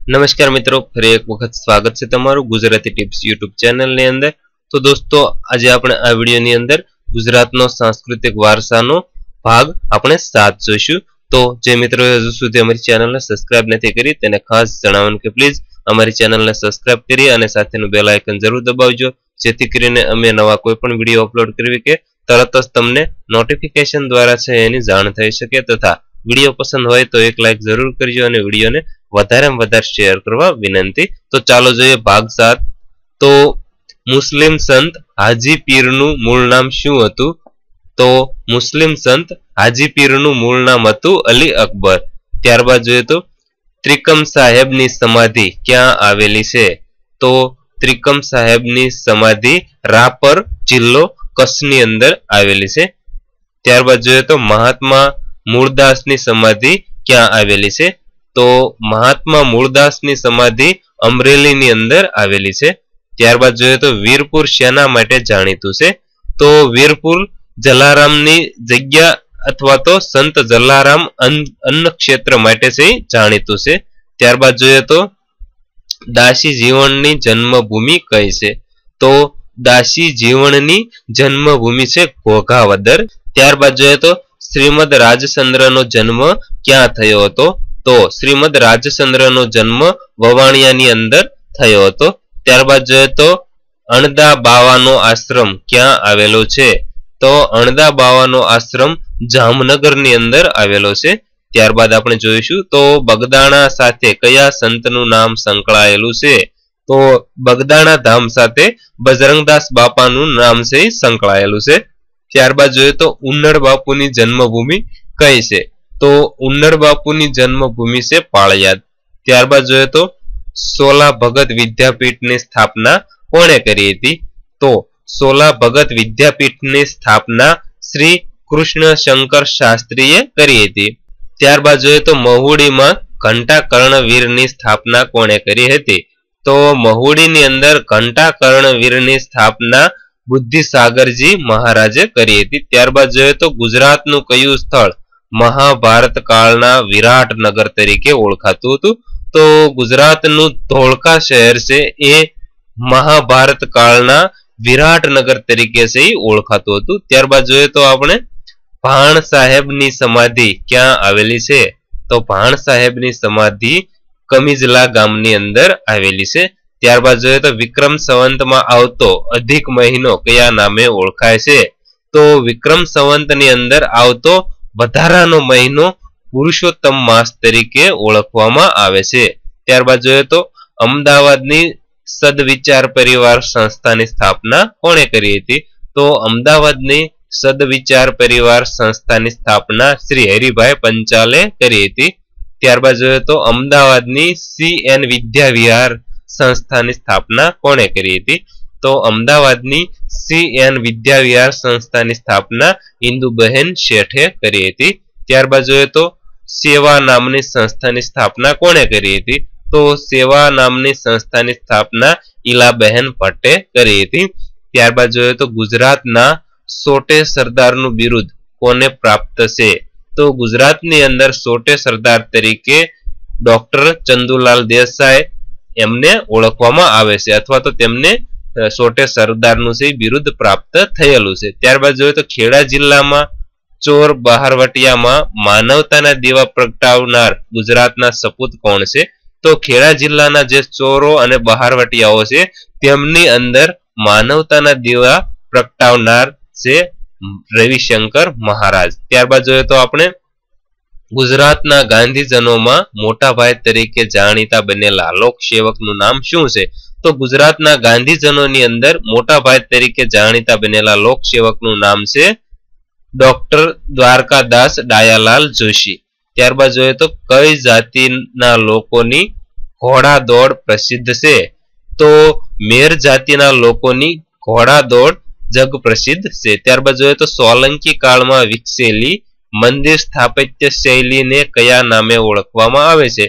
नमस्कार मित्रों, फरी एक वखत स्वागत है तमारू गुजराती टिप्स यूट्यूब चैनल ની અંદર। तो दोस्तों આજે આપણે આ વિડિયોની અંદર ગુજરાતનો સાંસ્કૃતિક વારસાનો ભાગ આપણે 7 જોઈશું। તો જે મિત્રોએ હજુ સુધી અમારી ચેનલને સબસ્ક્રાઇબ નથી કરી તેને ખાસ જણાવવાનું કે પ્લીઝ અમારી ચેનલને સબસ્ક્રાઇબ કરી અને સાથેનું બેલ આઇકન જરૂર દબાવજો, જેથી કરીને અમે નવા કોઈ પણ વિડિયો અપલોડ કરવી કે તરત જ તમને નોટિફિકેશન દ્વારા છે એની જાણ થઈ શકે। તથા વિડિયો પસંદ હોય તો એક લાઈક જરૂર કરજો અને વિડિયોને વધારેમાં વધારે શેર કરવા વિનંતી। તો ચાલો જોઈએ ભાગ 7। તો મુસ્લિમ સંત હાજી પીરનું મૂળ નામ શું હતું? તો મુસ્લિમ સંત હાજી પીરનું મૂળ નામ હતું અલી અકબર। ત્યારબાદ જોઈએ તો ત્રિકમ સાહેબની સમાધિ ક્યાં આવેલી છે? તો ત્રિકમ સાહેબની સમાધિ રાપર જિલ્લો કચ્છની અંદર આવેલી છે। ત્યારબાદ જોઈએ તો મહાત્મા મૂળદાસની સમાધિ ક્યાં આવેલી છે? तो महात्मा मूळदासनी समाधि अमरेलीनी अंदर आवेली छे। त्यारबाद जोईए तो वीरपुर शेना माटे जाणीतुं छे? तो वीरपुर जलारामनी जग्या अथवा तो संत जलाराम अन्न क्षेत्र माटे से जाणीतुं छे। त्यारबाद जोईए तो दासी जीवननी जन्मभूमि कई छे? तो दासी जीवननी जन्मभूमि छे घोघावदर। त्यारबाद जोईए तो श्रीमद राजचंद्रनो जन्म क्यां थयो हतो? तो श्रीमद राजचंद्रनो जन्म ववाणियानी अंदर थयो हतो। त्यारबाद जोईए तो अणदा बावानो आश्रम क्यां आवेलो छे? तो अणदा बावानो आश्रम जामनगरनी अंदर आवेलो छे। त्यारबाद आपणे जोईशुं तो बगदाणा साथे कया संतनुं नाम संकळायेलुं छे? तो बगदाणा धाम साथे बजरंगदास बापानुं नाम छे संकळायेलुं छे। त्यारबाद जोईए तो उन्नड़ बापुनी जन्मभूमि कई छे? तो उन्नड़ बापुनी जन्मभूमि से पाळियाद। त्यारबाद जोईए तो सोला भगत विद्यापीठ ની સ્થાપના કોણે કરી હતી? તો સોલા ભગત વિદ્યાપીઠની સ્થાપના શ્રી કૃષ્ણ શંકર શાસ્ત્રીએ કરી હતી। ત્યારબાદ જોઈએ તો મહુડીમાં ઘંટા કર્ણવીરની સ્થાપના કોણે કરી હતી? તો મહુડીની અંદર ઘંટા કર્ણવીરની સ્થાપના બુદ્ધિસાગરજી મહારાજે કરી હતી। ત્યારબાદ જોઈએ તો ગુજરાતનું કયું સ્થળ महाभारत कालना विराटनगर तरीके ओळखातुं हतुं? तो गुजरातनुं धोळका शहर छे ए महाभारत कालना विराटनगर तरीके से ओळखातुं हतुं। त्यारबाद जोईए तो आपणे भाण साहेबनी समाधि क्यां आवेली छे? तो भाण साहेबनी समाधि कमीजला गामनी अंदर आवेली छे। त्यारबाद जोईए तो विक्रम संवंतमां आवतो अधिक महीनो कया नामे ओळखाय छे? तो विक्रम संवंतनी अंदर आवतो વધારાનો મહિનો પુરુષોત્તમ માસ તરીકે ઓળખવામાં આવે છે। ત્યારબાદ જોઈએ તો અમદાવાદની સદવિચાર પરિવાર સંસ્થાની સ્થાપના કોણે કરી હતી? તો અમદાવાદની સદવિચાર પરિવાર સંસ્થાની સ્થાપના શ્રી હરિભાઈ પંચાલે કરી હતી। ત્યારબાદ જોઈએ તો અમદાવાદની CN વિદ્યાવિહાર સંસ્થાની સ્થાપના કોણે કરી હતી? तो अमदावादनी CN विद्याविहार संस्थानी स्थापना इंदुबहेन शेठे करी हती। त्यारबाद जोईए तो सेवा नामनी संस्थानी स्थापना कोणे करी हती? तो सेवा नामनी संस्थानी स्थापना इलाबहेन भट्टे करी हती। त्यारबाद जोईए तो गुजरातना सोटे सरदारनुं बिरुद कोने प्राप्त छे? तो गुजरातनी अंदर सोटे सरदार तरीके डॉक्टर चंदुलाल देसाई एमने ओळखवामां आवे छे अथवा तो तेमने सोटे सरदारनुं से बिरुद प्राप्त थयेलुं छे। त्यारबाद जोईए तो खेड़ा जिल्लामां चोर बहारवटियामां मानवताना दीवा प्रगटावनार गुजरातना सपूत कोण छे? तो खेड़ा जिल्लाना जे चोरो अने बहारवटियाओ छे तेमनी अंदर मानवताना दीवा प्रगटावनार छे रविशंकर महाराज। त्यारबाद जोईए तो आपणे गुजरातना गांधीजनोमां मोटा भाई तरीके जाणीता बनेला लोकसेवकनुं नाम शुं छे? तो गुजरातना गांधीजनोनी अंदर मोटा भाई तरीके जाणीता बनेला लोकसेवकनुं नाम छे डॉक्टर द्वारकादास डायालाल जोशी। त्यारबाद जोईए तो कई जातिना लोकोनी घोड़ा दौड़ प्रसिद्ध छे? तो मेर जातिना लोकोनी घोड़ा दौड़ जग प्रसिद्ध छे। त्यारबाद जोईए तो सोलंकी काळमां विकसेली मंदिर स्थापत्य शैली ने कया नामे ओळखवामां आवे छे?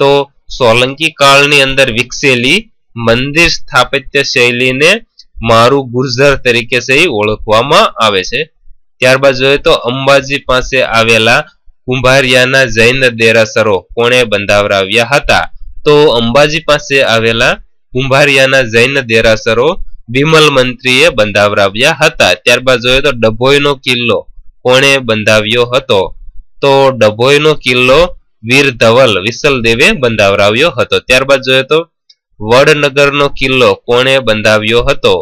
तो सोलंकी काळनी अंदर विकसेली मंदिर स्थापत्य शैली ने मारू गुर्जर तरीके से ओळखवामां आवे छे। त्यारबाद जोईए तो अंबाजी पासे आवेला कुंभारियाना जैन देरासरो कोणे बंधावराव्या हता? તો અંબાજી પાસે આવેલા કુંભારિયાના જૈન દેરાસરો વિમલ મંત્રીએ બંધાવરાવ્યા હતા. ત્યારબાદ જોઈએ તો ડભોઈનો કિલ્લો કોણે બંધાવ્યો હતો? તો ડભોઈનો કિલ્લો વીર ધવલ વિસલદેવે બંધાવરાવ્યો હતો. ત્યારબાદ જોઈએ તો વડનગરનો કિલ્લો કોણે બંધાવ્યો હતો?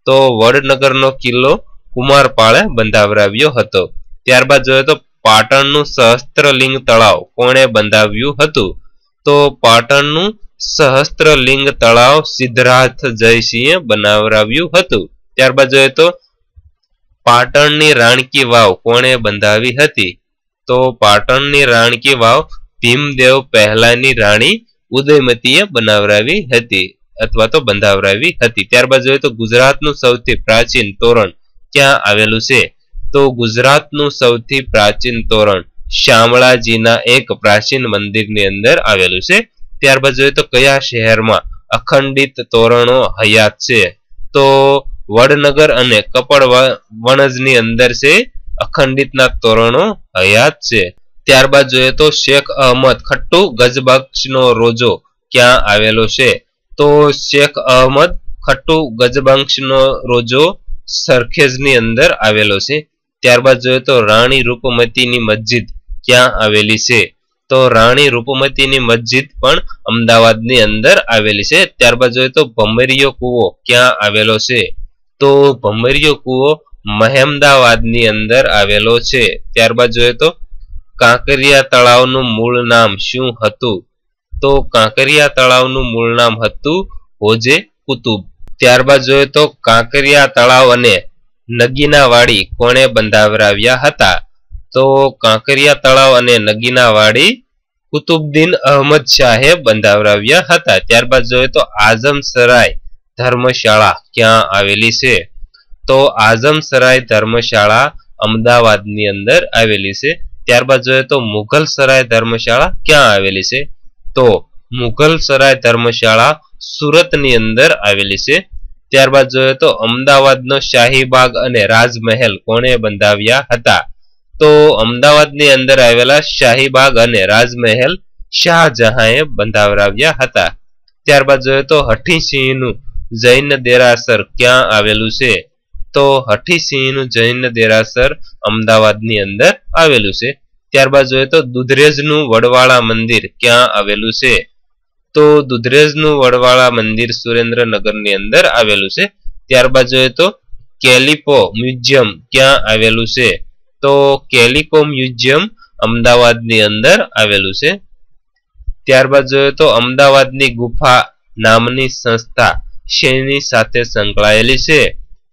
તો વડનગરનો કિલ્લો કુમારપાળે બંધાવરાવ્યો હતો. ત્યારબાદ જોઈએ તો પાટણનું સહસ્ત્રલિંગ તળાવ કોણે બંધાવ્યું હતું? તો પાટણનું સહસ્ત્રલિંગ તળાવ સિદ્ધરાજ જયસિંહે બનાવરાવ્યું હતું. ત્યારબાદ જોઈએ તો પાટણની રાણકી વાવ કોણે બંધાવી હતી? તો પાટણની રાણકી વાવ ભીમદેવ પહેલાની રાણી ઉદયમતીએ બનાવરાવી હતી અથવા તો બંધાવરાવી હતી. ત્યારબાદ જોઈએ તો ગુજરાતનું સૌથી પ્રાચીન તોરણ ક્યાં આવેલું છે? તો ગુજરાતનું સૌથી પ્રાચીન તોરણ શામળાજીના એક પ્રાચીન મંદિરની અંદર આવેલું છે. ત્યારબાદ જોઈએ તો કયા શહેરમાં અખંડિત તોરણો હયાત છે? તો વડનગર અને કપડવણજની અંદર છે અખંડિતના તોરણો હયાત છે. ત્યારબાદ જોઈએ તો શેખ અહમદ ખટ્ટુ ગજબખ્શનો રોજો ક્યાં આવેલો છે? તો શેખ અહમદ ખટ્ટુ ગજબખ્શનો રોજો સરખેજની અંદર આવેલો છે. ત્યારબાદ જોઈએ તો રાણી રૂપમતીની મસ્જિદ ક્યાં આવેલી છે? તો રાણી રૂપમતીની મસ્જિદ પણ અમદાવાદની અંદર આવેલી છે. ત્યારબાદ જોઈએ તો ભમરીયો કૂવો ક્યાં આવેલો છે? તો ભમરીયો કૂવો મહેમદાવાદની અંદર આવેલો છે. ત્યારબાદ જોઈએ તો કાંકરિયા તળાવનું મૂળ નામ શું હતું? તો કાંકરિયા તળાવનું મૂળ નામ હતું હોજે કુતુબ. ત્યારબાદ જોઈએ તો કાંકરિયા તળાવ અને નગીનાવાડી કોણે બંધાવરાવ્યા હતા? તો કાંકરિયા તળાવ અને નગીનાવાડી કુતુબુદ્દીન અહમદ શાહે બંધાવરાવ્યા હતા. ત્યારબાદ જોઈએ તો આઝમસરાય ધર્મશાળા ક્યાં આવેલી છે? તો આઝમસરાય ધર્મશાળા અમદાવાદની અંદર આવેલી છે. ત્યારબાદ જોઈએ તો મુઘલસરાય ધર્મશાળા ક્યાં આવેલી છે? તો મુઘલસરાય ધર્મશાળા સુરતની અંદર આવેલી છે. ત્યારબાદ જોઈએ તો અમદાવાદનો શાહીબાગ અને રાજમહેલ કોણે બંધાવ્યા હતા? તો અમદાવાદની અંદર આવેલા શાહીબાગ અને રાજમહેલ શાહજહાંએ બંધાવરાવ્યા હતા. ત્યારબાદ જોઈએ તો હઠીસિંહનું જૈન દેરાસર ક્યાં આવેલું છે? તો હઠીસિંહનું જૈન દેરાસર અમદાવાદની અંદર આવેલું છે. ત્યારબાદ જોઈએ તો દુધરેજનું વડવાળા મંદિર ક્યાં આવેલું છે? તો દુધરેજનું વડવાળા મંદિર સુરેન્દ્રનગરની અંદર આવેલું છે. ત્યારબાદ જોઈએ તો કેલિપો મ્યુઝિયમ ક્યાં આવેલું છે? તો કેલિકો મ્યુઝિયમ અમદાવાદની અંદર આવેલું છે. ત્યારબાદ જોઈએ તો અમદાવાદની ગુફા નામની સંસ્થા શેની સાથે સંકળાયેલી છે?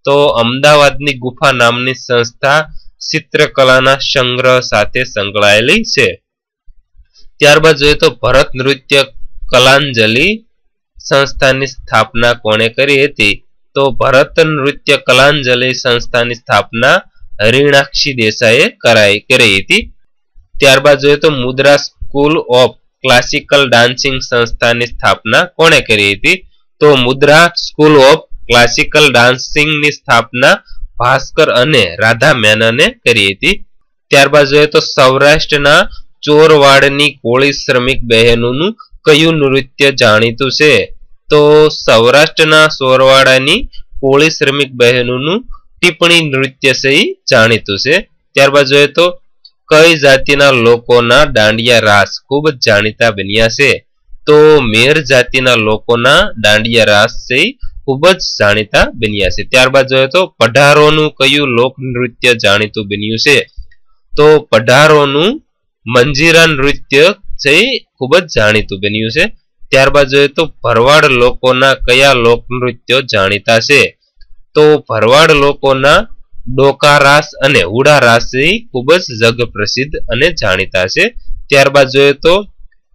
તો અમદાવાદની ગુફા નામની સંસ્થા ચિત્રકલાના સંગ્રહ સાથે સંકળાયેલી છે. ત્યારબાદ જોઈએ તો ભરત નૃત્ય કલાંજલિ સંસ્થાની સ્થાપના કોણે કરી હતી? તો ભરત નૃત્ય કલાંજલિ સંસ્થાની સ્થાપના હરિણાક્ષી દેસાઈએ કરી હતી. ત્યારબાદ જોઈએ તો મુદ્રા સ્કૂલ ઓફ ક્લાસિકલ ડાન્સિંગ સંસ્થાની સ્થાપના કોણે કરી હતી? તો મુદ્રા સ્કૂલ ઓફ ક્લાસિકલ ડાન્સિંગની સ્થાપના ભાસ્કર અને રાધા મેનને કરી હતી. ત્યારબાદ જોઈએ તો સૌરાષ્ટ્રના ચોરવાડની કોળી શ્રમિક બહેનોનું કયું નૃત્ય જાણીતું છે? તો સૌરાષ્ટ્રના ચોરવાડાની કોળી શ્રમિક બહેનોનું ટીપણી નૃત્ય છે જાણીતું છે. ત્યારબાદ જોઈએ તો કઈ જાતિના લોકોના દાંડિયા રાસ ખૂબ જ જાણીતા બન્યા છે? તો મેર જાતિના લોકોના દાંડિયા રાસ છે ખૂબ જ જાણીતા બન્યા છે. ત્યારબાદ જોઈએ તો પઢારોનું કયું લોક નૃત્ય જાણીતું બન્યું છે? તો પઢારોનું મંજીરા નૃત્ય છે ખૂબ જ જાણીતું બન્યું છે. ત્યારબાદ જોઈએ તો ભરવાડ લોકોના કયા લોક નૃત્યો જાણીતા છે? તો ભરવાડ લોકોના ડોકા રાસ અને હુડા રાસ ખૂબ જ જગ પ્રસિદ્ધ અને જાણીતા છે. ત્યારબાદ જોઈએ તો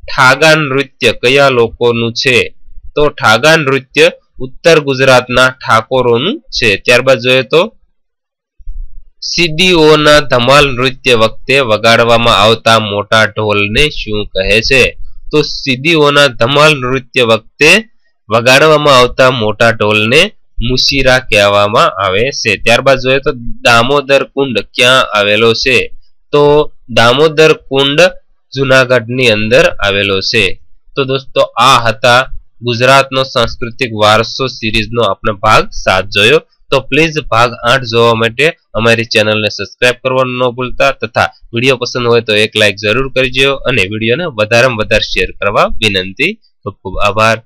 ઠાગા નૃત્ય કયા લોકોનું છે? તો ઠાગા નૃત્ય ઉત્તર ગુજરાતના ઠાકોરોનું છે. ત્યારબાદ જોઈએ તો સીડીઓના ધમાલ નૃત્ય વખતે વગાડવામાં આવતા મોટા ઢોલને શું કહે છે? તો સીડીઓના ધમાલ નૃત્ય વખતે વગાડવામાં આવતા મોટા ઢોલને મુશીરા કહેવામાં આવે છે. ત્યારબાદ જોઈએ તો દામોદર કુંડ ક્યાં આવેલો છે? તો દામોદર કુંડ જુનાગઢની અંદર આવેલો છે. તો તો દોસ્તો આ હતા ગુજરાતનો સાંસ્કૃતિક વારસો સિરીઝનો આપણે ભાગ 7 જોયો. તો પ્લીઝ ભાગ 8 જોવા માટે અમારી ચેનલને સબસ્ક્રાઇબ કરવાનું ન ભૂલતા તથા વિડીયો પસંદ હોય તો એક લાઈક જરૂર કરજો અને વિડીયોને વધારેમાં વધારે શેર કરવા વિનંતી. ખૂબ ખૂબ આભાર.